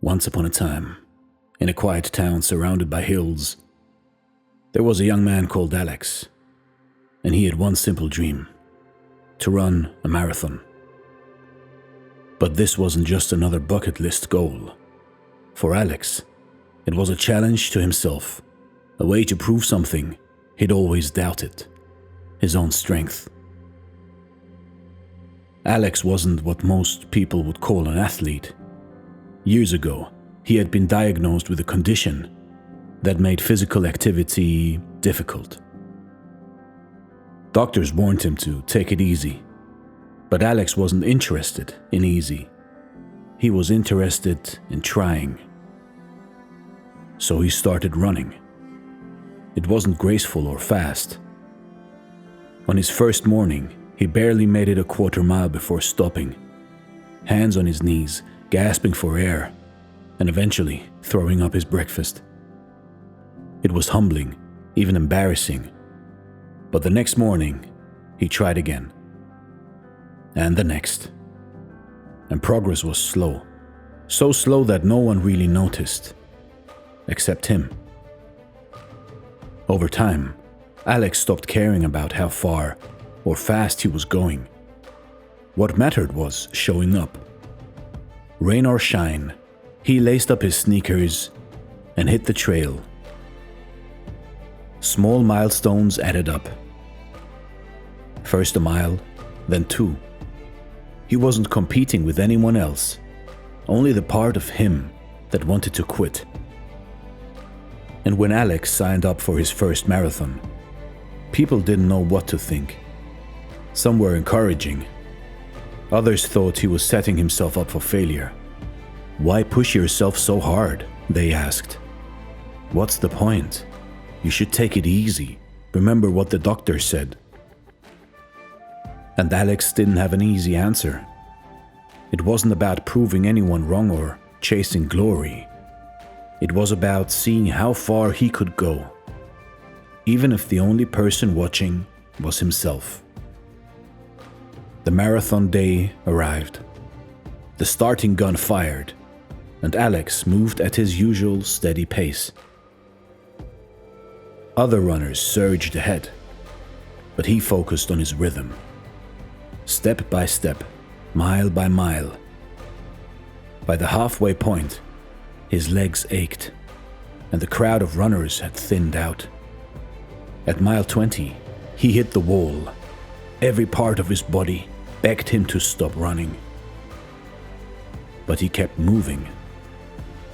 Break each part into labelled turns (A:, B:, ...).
A: Once upon a time, in a quiet town surrounded by hills, there was a young man called Alex, and he had one simple dream: to run a marathon. But this wasn't just another bucket list goal. For Alex, it was a challenge to himself, a way to prove something he'd always doubted: his own strength. Alex wasn't what most people would call an athlete. Years ago, he had been diagnosed with a condition that made physical activity difficult. Doctors warned him to take it easy, but Alex wasn't interested in easy. He was interested in trying. So he started running. It wasn't graceful or fast. On his first morning, he barely made it a quarter mile before stopping, hands on his knees, gasping for air, and eventually throwing up his breakfast. It was humbling, even embarrassing. But the next morning, he tried again. And the next. And progress was slow. So slow that no one really noticed, except him. Over time, Alex stopped caring about how far or fast he was going. What mattered was showing up. Rain or shine, he laced up his sneakers and hit the trail. Small milestones added up. First a mile, then 2. He wasn't competing with anyone else, only the part of him that wanted to quit. And when Alex signed up for his first marathon, people didn't know what to think. Some were encouraging. Others thought he was setting himself up for failure. Why push yourself so hard? They asked. What's the point? You should take it easy. Remember what the doctor said. And Alex didn't have an easy answer. It wasn't about proving anyone wrong or chasing glory. It was about seeing how far he could go, even if the only person watching was himself. The marathon day arrived. The starting gun fired, and Alex moved at his usual steady pace. Other runners surged ahead, but he focused on his rhythm. Step by step, mile by mile. By the halfway point, his legs ached, and the crowd of runners had thinned out. At mile 20, he hit the wall. Every part of his body begged him to stop running. But he kept moving,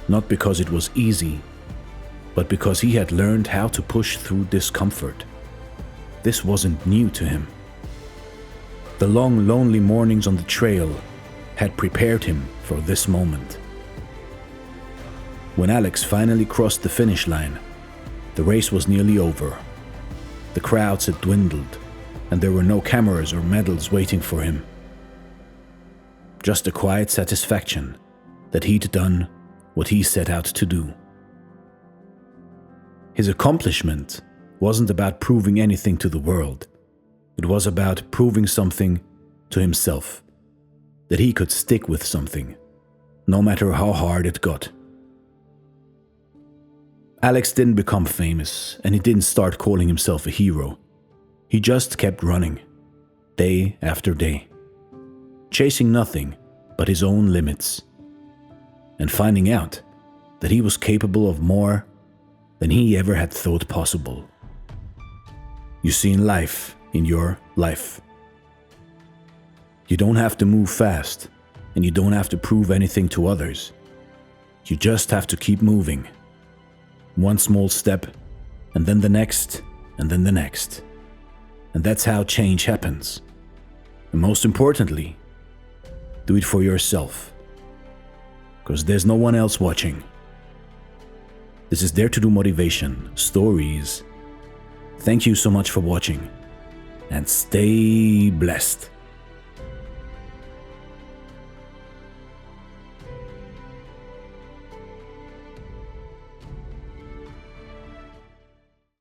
A: not because it was easy, but because he had learned how to push through discomfort. This wasn't new to him. The long, lonely mornings on the trail had prepared him for this moment. When Alex finally crossed the finish line, the race was nearly over. The crowds had dwindled, and there were no cameras or medals waiting for him. Just a quiet satisfaction that he'd done what he set out to do. His accomplishment wasn't about proving anything to the world. It was about proving something to himself, that he could stick with something, no matter how hard it got. Alex didn't become famous, and he didn't start calling himself a hero. He just kept running, day after day, chasing nothing but his own limits, and finding out that he was capable of more than he ever had thought possible. You see, in life, in your life, you don't have to move fast, and you don't have to prove anything to others. You just have to keep moving. One small step, and then the next, and then the next. And that's how change happens. And most importantly, do it for yourself, because there's no one else watching. This is Dare to Do Motivation Stories. Thank you so much for watching, and stay blessed.